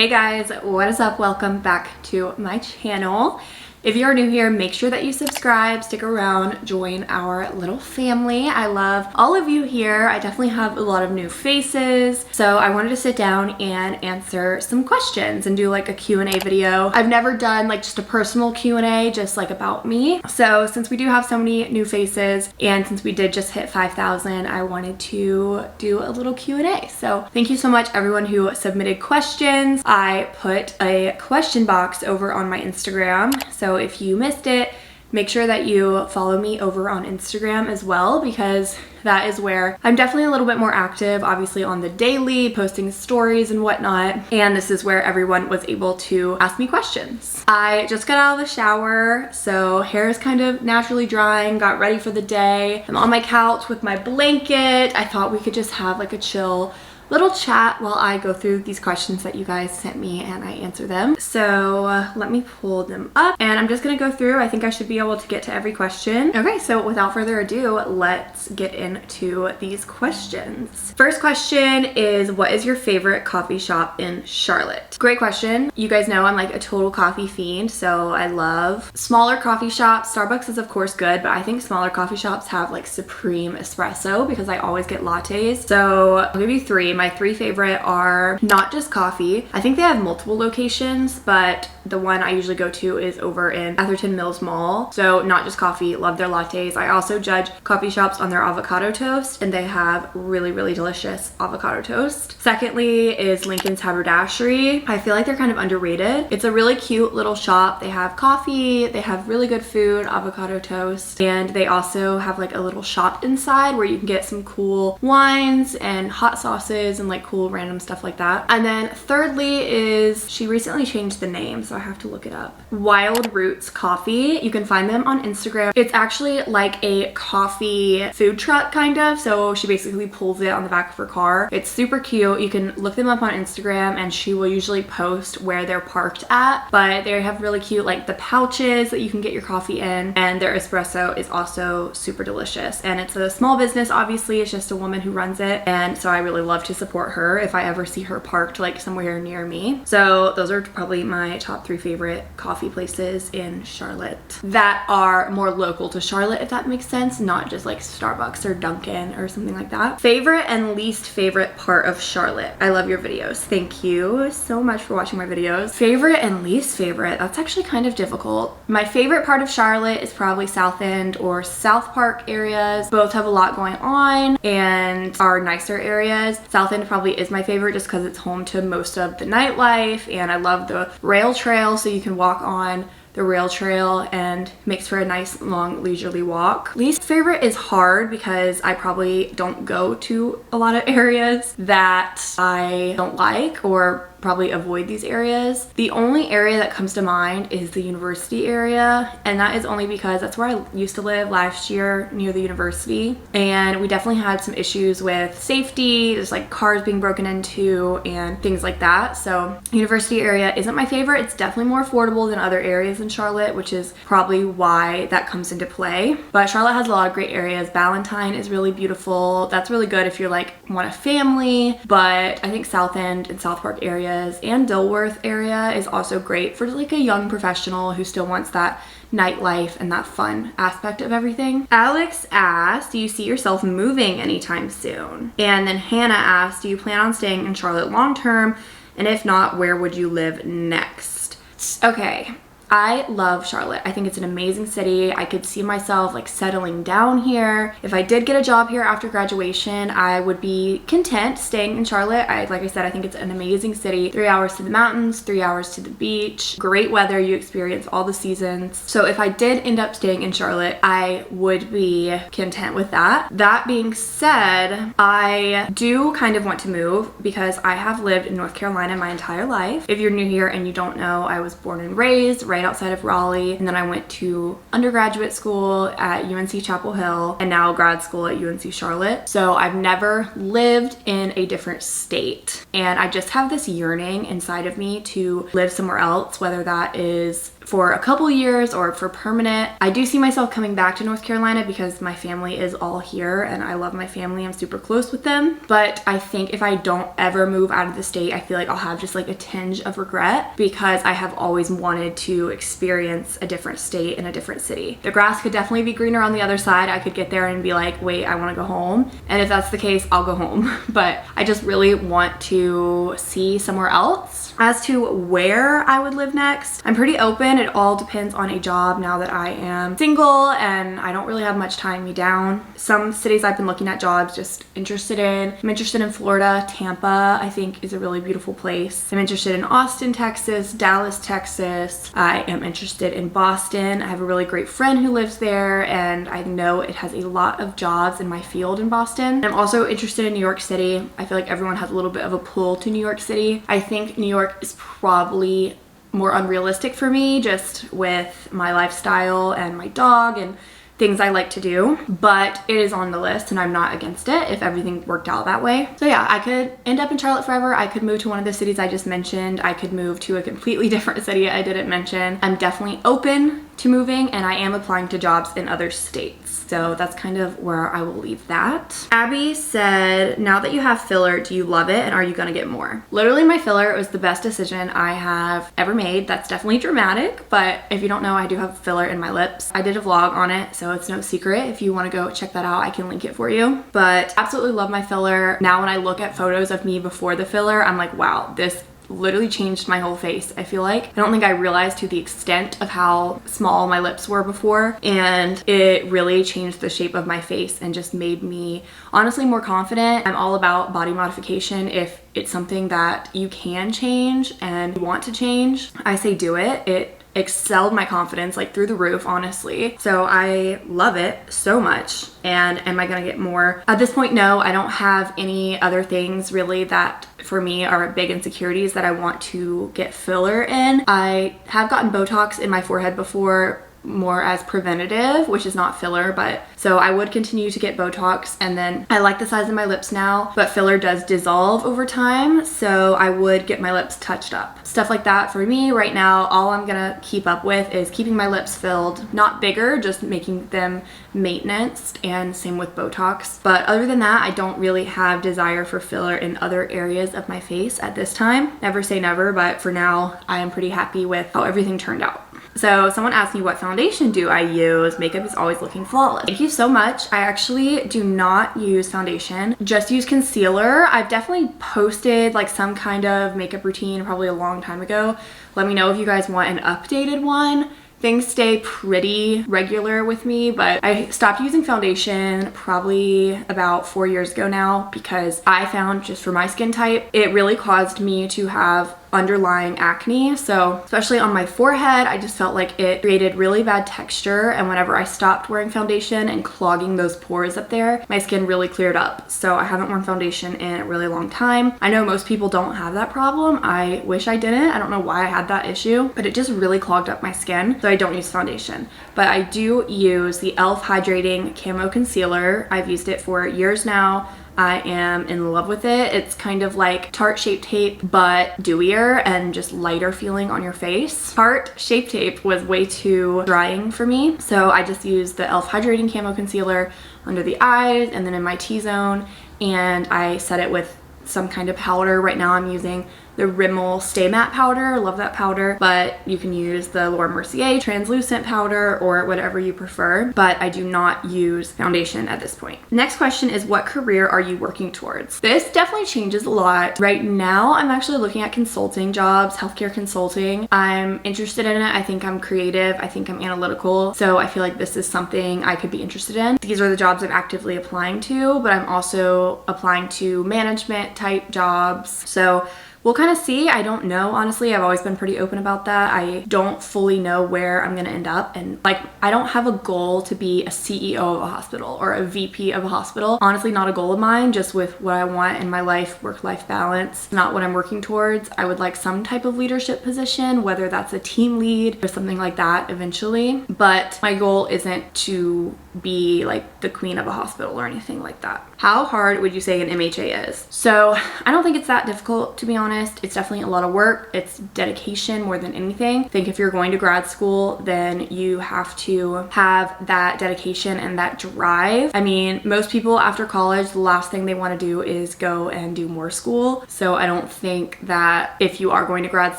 Hey guys, what is up? Welcome back to my channel. If you're new here, make sure that you subscribe, stick around, join our little family. I love all of you here. I definitely have a lot of new faces. So I wanted to sit down and answer some questions and do like a Q&A video. I've never done like just a personal Q&A, just like about me. So since we do have so many new faces and since we did just hit 5,000, I wanted to do a little Q&A. So thank you so much everyone who submitted questions. I put a question box over on my Instagram. So if you missed it, make sure that you follow me over on Instagram as well, because that is where I'm definitely a little bit more active, obviously on the daily, posting stories and whatnot. And this is where everyone was able to ask me questions. I just got out of the shower, so hair is kind of naturally drying, got ready for the day. I'm on my couch with my blanket. I thought we could just have like a chill little chat while I go through these questions that you guys sent me and I answer them. So let me pull them up and I'm just gonna go through. I think I should be able to get to every question. Okay, so without further ado, let's get into these questions. First question is, what is your favorite coffee shop in Charlotte? Great question. You guys know I'm like a total coffee fiend, so I love smaller coffee shops. Starbucks is of course good, but I think smaller coffee shops have like supreme espresso because I always get lattes. So I'll give you three. My three favorite are Not Just Coffee. I think they have multiple locations, but the one I usually go to is over in Atherton Mills Mall. So Not Just Coffee, love their lattes. I also judge coffee shops on their avocado toast, and they have really, really delicious avocado toast. Secondly is Lincoln's Haberdashery. I feel like they're kind of underrated. It's a really cute little shop. They have coffee, they have really good food, avocado toast, and they also have like a little shop inside where you can get some cool wines and hot sauces and like cool random stuff like that. And then thirdly is, she recently changed the name, so I have to look it up. Wild Roots Coffee. You can find them on Instagram. It's actually like a coffee food truck kind of, so she basically pulls it on the back of her car. It's super cute. You can look them up on Instagram and she will usually post where they're parked at, but they have really cute like the pouches that you can get your coffee in, and their espresso is also super delicious. And it's a small business, obviously. It's just a woman who runs it, and so I really love to support her if I ever see her parked like somewhere near me. So those are probably my top three favorite coffee places in Charlotte that are more local to Charlotte, if that makes sense, not just like Starbucks or Dunkin' or something like that. Favorite and least favorite part of Charlotte. I love your videos. Thank you so much for watching my videos. Favorite and least favorite, that's actually kind of difficult. My favorite part of Charlotte is probably South End or South Park areas. Both have a lot going on and are nicer areas. South End probably is my favorite just because it's home to most of the nightlife, and I love the rail trail, so you can walk on the rail trail and makes for a nice long leisurely walk. Least favorite is hard because I probably don't go to a lot of areas that I don't like, or probably avoid these areas. The only area that comes to mind is the university area, and that is only because that's where I used to live last year, near the university, and we definitely had some issues with safety, just like cars being broken into and things like that. So university area isn't my favorite. It's definitely more affordable than other areas in Charlotte, which is probably why that comes into play. But Charlotte has a lot of great areas. Ballantyne is really beautiful. That's really good if you're like want a family, but I think South End and South Park area and Dilworth area is also great for like a young professional who still wants that nightlife and that fun aspect of everything. Alex asked, do you see yourself moving anytime soon? And then Hannah asked, do you plan on staying in Charlotte long term? And if not, where would you live next? Okay. I love Charlotte. I think it's an amazing city. I could see myself like settling down here. If I did get a job here after graduation, I would be content staying in Charlotte. Like I said, I think it's an amazing city. 3 hours to the mountains, 3 hours to the beach, great weather. You experience all the seasons. So if I did end up staying in Charlotte, I would be content with that. That being said, I do kind of want to move because I have lived in North Carolina my entire life. If you're new here and you don't know, I was born and raised right outside of Raleigh, and then I went to undergraduate school at UNC Chapel Hill and now grad school at UNC Charlotte. So I've never lived in a different state, and I just have this yearning inside of me to live somewhere else, whether that is for a couple years or for permanent. I do see myself coming back to North Carolina because my family is all here and I love my family. I'm super close with them. But I think if I don't ever move out of the state, I feel like I'll have just like a tinge of regret because I have always wanted to experience a different state and a different city. The grass could definitely be greener on the other side. I could get there and be like, wait, I want to go home. And if that's the case, I'll go home. But I just really want to see somewhere else. As to where I would live next, I'm pretty open. It all depends on a job now that I am single and I don't really have much tying me down. Some cities I've been looking at jobs just interested in. I'm interested in Florida. Tampa, I think, is a really beautiful place. I'm interested in Austin, Texas, Dallas, Texas. I am interested in Boston. I have a really great friend who lives there and I know it has a lot of jobs in my field in Boston. I'm also interested in New York City. I feel like everyone has a little bit of a pull to New York City. I think New York is probably more unrealistic for me just with my lifestyle and my dog and things I like to do, but it is on the list and I'm not against it if everything worked out that way. So yeah, I could end up in Charlotte forever. I could move to one of the cities I just mentioned. I could move to a completely different city I didn't mention. I'm definitely open to moving and I am applying to jobs in other states. So that's kind of where I will leave that. Abby said, now that you have filler, do you love it and are you gonna get more? Literally my filler was the best decision I have ever made. That's definitely dramatic, but if you don't know, I do have filler in my lips. I did a vlog on it, so it's no secret. If you wanna go check that out, I can link it for you. But absolutely love my filler. Now when I look at photos of me before the filler, I'm like, wow, this literally changed my whole face. I feel like I don't think I realized to the extent of how small my lips were before, and it really changed the shape of my face and just made me honestly more confident. I'm all about body modification. If it's something that you can change and you want to change, I say do it. It excelled my confidence like through the roof, honestly. So I love it so much. And am I gonna get more? At this point, no. I don't have any other things really that for me are big insecurities that I want to get filler in. I have gotten Botox in my forehead before, more as preventative, which is not filler, but so I would continue to get Botox. And then I like the size of my lips now, but filler does dissolve over time, so I would get my lips touched up. Stuff like that for me right now, all I'm gonna keep up with is keeping my lips filled, not bigger, just making them maintenance, and same with Botox. But other than that, I don't really have desire for filler in other areas of my face at this time. Never say never, but for now, I am pretty happy with how everything turned out. So someone asked me what foundation do I use? Makeup is always looking flawless. Thank you so much. I actually do not use foundation, just use concealer. I've definitely posted like some kind of makeup routine probably a long time ago. Let me know if you guys want an updated one. Things stay pretty regular with me, but I stopped using foundation probably about 4 years ago now because I found just for my skin type, it really caused me to have underlying acne. So especially on my forehead, I just felt like it created really bad texture, and whenever I stopped wearing foundation and clogging those pores up there, my skin really cleared up. So I haven't worn foundation in a really long time. I know most people don't have that problem. I wish I didn't. I don't know why I had that issue, but it just really clogged up my skin, so I don't use foundation. But I do use the e.l.f. Hydrating Camo Concealer. I've used it for years now. I am in love with it. It's kind of like Tarte Shape Tape, but dewier and just lighter feeling on your face. Tarte Shape Tape was way too drying for me, so I just used the e.l.f. Hydrating Camo Concealer under the eyes and then in my T-zone, and I set it with some kind of powder. Right now I'm using the Rimmel Stay Matte powder. Love that powder, but you can use the Laura Mercier translucent powder or whatever you prefer, but I do not use foundation at this point. Next question is, what career are you working towards? This definitely changes a lot. Right now I'm actually looking at consulting jobs, healthcare consulting. I'm interested in it. I think I'm creative. I think I'm analytical. So I feel like this is something I could be interested in. These are the jobs I'm actively applying to, but I'm also applying to management type jobs. So we'll kind of see. I don't know, honestly. I've always been pretty open about that. I don't fully know where I'm gonna end up, and like I don't have a goal to be a CEO of a hospital or a VP of a hospital. Honestly, not a goal of mine, just with what I want in my life, work-life balance, not what I'm working towards. I would like some type of leadership position, whether that's a team lead or something like that eventually, but my goal isn't to be like the queen of a hospital or anything like that. How hard would you say an MHA is? So I don't think it's that difficult, to be honest. honest. It's definitely a lot of work. It's dedication more than anything. I think if you're going to grad school, then you have to have that dedication and that drive. I mean, most people after college, the last thing they want to do is go and do more school. So I don't think that if you are going to grad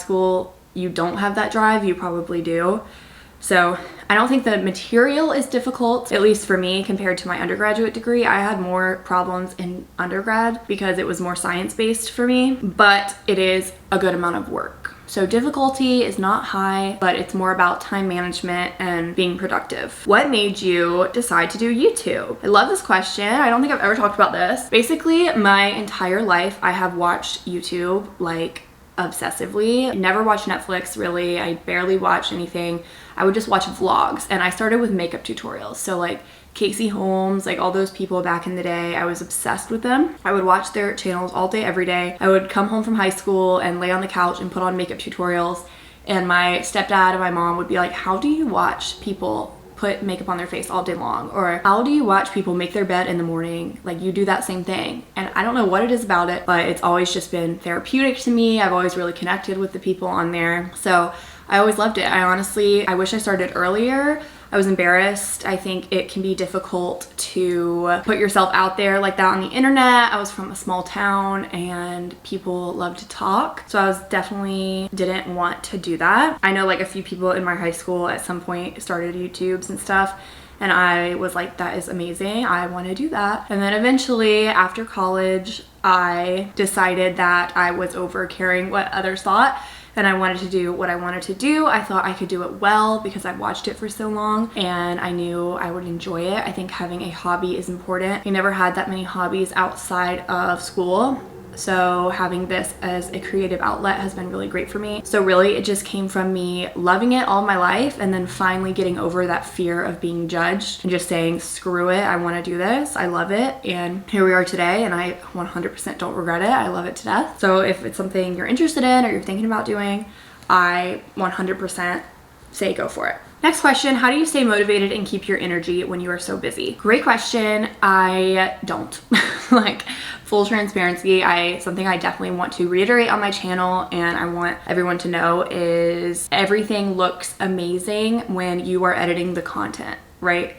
school, you don't have that drive. You probably do. So I don't think the material is difficult, at least for me, compared to my undergraduate degree. I had more problems in undergrad because it was more science-based for me, but it is a good amount of work. So difficulty is not high, but it's more about time management and being productive. What made you decide to do YouTube? I love this question. I don't think I've ever talked about this. Basically, my entire life, I have watched YouTube like obsessively. Never watched Netflix really. I barely watch anything. I would just watch vlogs, and I started with makeup tutorials. So like Casey Holmes, like all those people back in the day, I was obsessed with them. I would watch their channels all day, every day. I would come home from high school and lay on the couch and put on makeup tutorials, and my stepdad and my mom would be like, how do you watch people put makeup on their face all day long? Or how do you watch people make their bed in the morning? Like, you do that same thing. And I don't know what it is about it, but it's always just been therapeutic to me. I've always really connected with the people on there. So I always loved it. I wish I started earlier. I was embarrassed. I think it can be difficult to put yourself out there like that on the internet. I was from a small town and people love to talk. So I was definitely didn't want to do that. I know like a few people in my high school at some point started YouTubes and stuff. And I was like, that is amazing. I want to do that. And then eventually after college, I decided that I was over caring what others thought. And I wanted to do what I wanted to do. I thought I could do it well because I've watched it for so long and I knew I would enjoy it. I think having a hobby is important. I never had that many hobbies outside of school. So having this as a creative outlet has been really great for me. So really it just came from me loving it all my life and then finally getting over that fear of being judged and just saying, screw it, I want to do this. I love it. And here we are today and I 100% don't regret it. I love it to death. So if it's something you're interested in or you're thinking about doing, I 100% say go for it. Next question, how do you stay motivated and keep your energy when you are so busy? Great question. I don't. Like, full transparency, something I definitely want to reiterate on my channel and I want everyone to know is everything looks amazing when you are editing the content, right?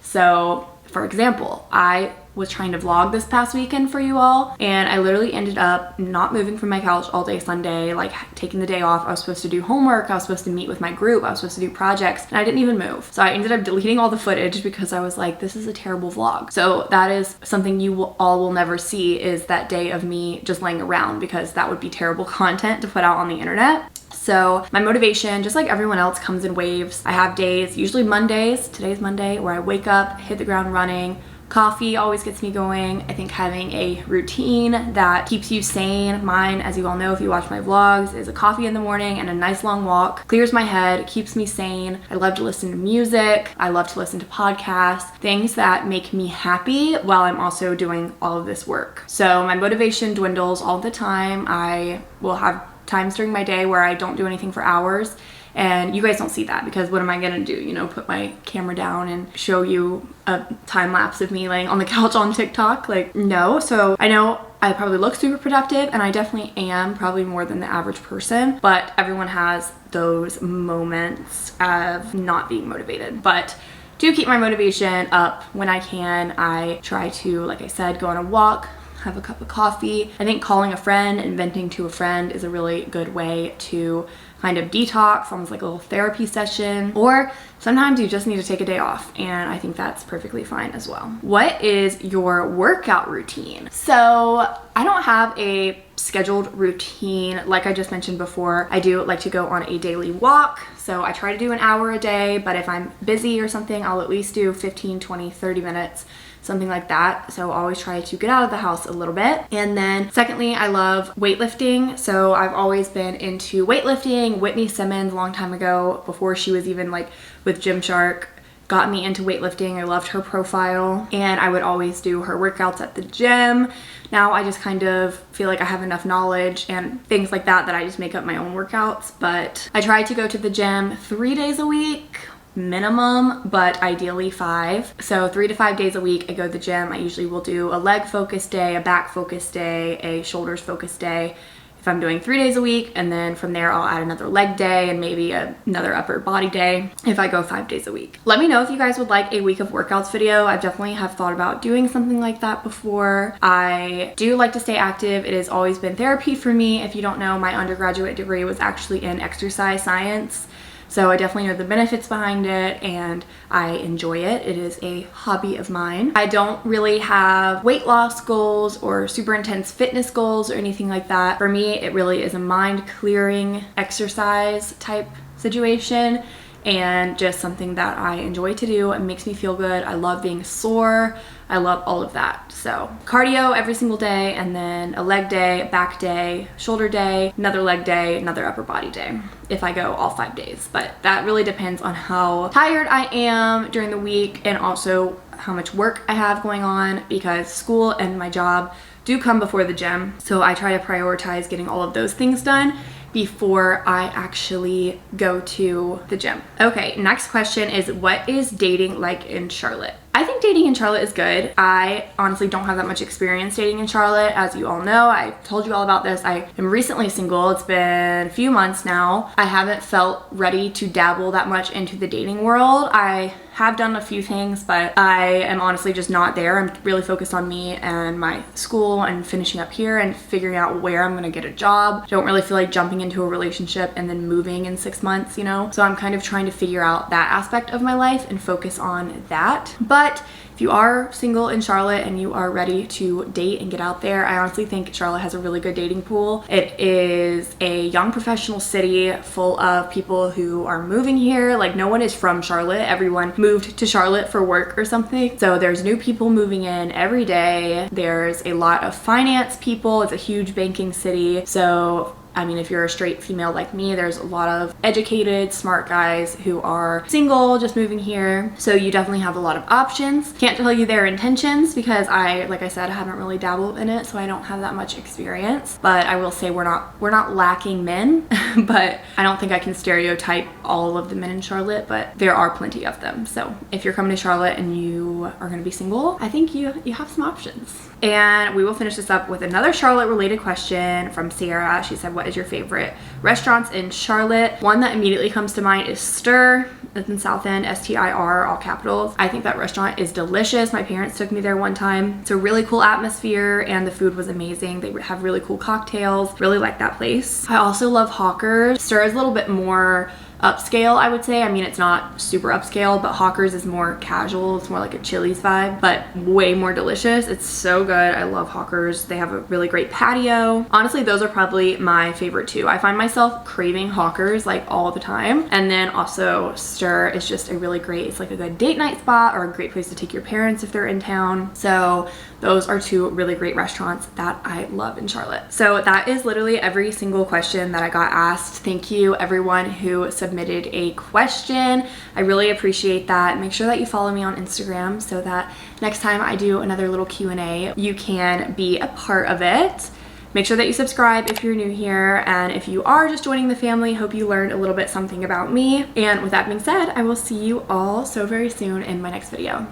So for example, I was trying to vlog this past weekend for you all and I literally ended up not moving from my couch all day Sunday, like taking the day off. I was supposed to do homework, I was supposed to meet with my group, I was supposed to do projects, and I didn't even move. So I ended up deleting all the footage because I was like, this is a terrible vlog. So that is something you will never see, is that day of me just laying around, because that would be terrible content to put out on the internet. So my motivation, just like everyone else, comes in waves. I have days, usually Mondays, today's Monday, where I wake up, hit the ground running. Coffee always gets me going. I think having a routine that keeps you sane, mine, as you all know if you watch my vlogs, is a coffee in the morning and a nice long walk. Clears my head, keeps me sane. I love to listen to music. I love to listen to podcasts, things that make me happy while I'm also doing all of this work. So my motivation dwindles all the time. I will have times during my day where I don't do anything for hours. And you guys don't see that because what am I gonna do? You know, put my camera down and show you a time lapse of me laying on the couch on TikTok? Like, no. So I know I probably look super productive and I definitely am, probably more than the average person, but everyone has those moments of not being motivated. But to keep my motivation up when I can, I try to, like I said, go on a walk, have a cup of coffee. I think calling a friend and venting to a friend is a really good way to kind of detox, almost like a little therapy session, or sometimes you just need to take a day off, and I think that's perfectly fine as well. What is your workout routine? So I don't have a scheduled routine. Like I just mentioned before, I do like to go on a daily walk. So I try to do an hour a day, but if I'm busy or something, I'll at least do 15, 20, 30 minutes, something like that. So always try to get out of the house a little bit. And then secondly, I love weightlifting. So I've always been into weightlifting. Whitney Simmons, a long time ago, before she was even like with Gymshark, got me into weightlifting. I loved her profile and I would always do her workouts at the gym. Now I just kind of feel like I have enough knowledge and things like that I just make up my own workouts. But I try to go to the gym 3 days a week minimum, but ideally 5. So 3 to 5 days a week I go to the gym. I usually will do a leg focused day, a back focused day, a shoulders focused day. If if I'm doing 3 days a week, and then from there I'll add another leg day and maybe another upper body day if I go 5 days a week. Let me know if you guys would like a week of workouts video. I definitely have thought about doing something like that before. I do like to stay active. It has always been therapy for me. If you don't know, my undergraduate degree was actually in exercise science. So I definitely know the benefits behind it and I enjoy it. It is a hobby of mine. I don't really have weight loss goals or super intense fitness goals or anything like that. For me, it really is a mind clearing exercise type situation and just something that I enjoy to do. It makes me feel good. I love being sore. I love all of that. So cardio every single day, and then a leg day, back day, shoulder day, another leg day, another upper body day if I go all 5 days. But that really depends on how tired I am during the week and also how much work I have going on, because school and my job do come before the gym. So I try to prioritize getting all of those things done before I actually go to the gym. Okay, next question is, what is dating like in Charlotte? I think dating in Charlotte is good. I honestly don't have that much experience dating in Charlotte. As you all know, I told you all about this. I am recently single. It's been a few months now. I haven't felt ready to dabble that much into the dating world. I have done a few things, but I am honestly just not there. I'm really focused on me and my school and finishing up here and figuring out where I'm gonna get a job. Don't really feel like jumping into a relationship and then moving in 6 months, you know? So I'm kind of trying to figure out that aspect of my life and focus on that. But if you are single in Charlotte and you are ready to date and get out there, I honestly think Charlotte has a really good dating pool. It is a young professional city full of people who are moving here. Like, no one is from Charlotte. Everyone moved to Charlotte for work or something. So there's new people moving in every day. There's a lot of finance people. It's a huge banking city. So I mean, if you're a straight female like me, there's a lot of educated, smart guys who are single, just moving here. So you definitely have a lot of options. Can't tell you their intentions because like I said, I haven't really dabbled in it, so I don't have that much experience. But I will say we're not lacking men, but I don't think I can stereotype all of the men in Charlotte, but there are plenty of them. So if you're coming to Charlotte and you are gonna be single, I think you have some options. And we will finish this up with another Charlotte related question from Sarah. She said, what is your favorite restaurants in Charlotte? One that immediately comes to mind is Stir. It's in South End, STIR, all capitals. I think that restaurant is delicious. My parents took me there one time. It's a really cool atmosphere and the food was amazing. They have really cool cocktails. Really like that place. I also love Hawkers. Stir is a little bit more upscale, I would say. I mean, it's not super upscale, but Hawkers is more casual. It's more like a Chili's vibe, but way more delicious. It's so good. I love Hawkers. They have a really great patio. Honestly, those are probably my favorite too. I find myself craving Hawkers like all the time. And then also Stir is just a really great, it's like a good date night spot or a great place to take your parents if they're in town. So those are two really great restaurants that I love in Charlotte. So that is literally every single question that I got asked. Thank you everyone who submitted a question. I really appreciate that. Make sure that you follow me on Instagram so that next time I do another little Q&A, you can be a part of it. Make sure that you subscribe if you're new here, and if you are just joining the family, hope you learned a little bit something about me. And with that being said, I will see you all so very soon in my next video.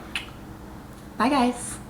Bye guys.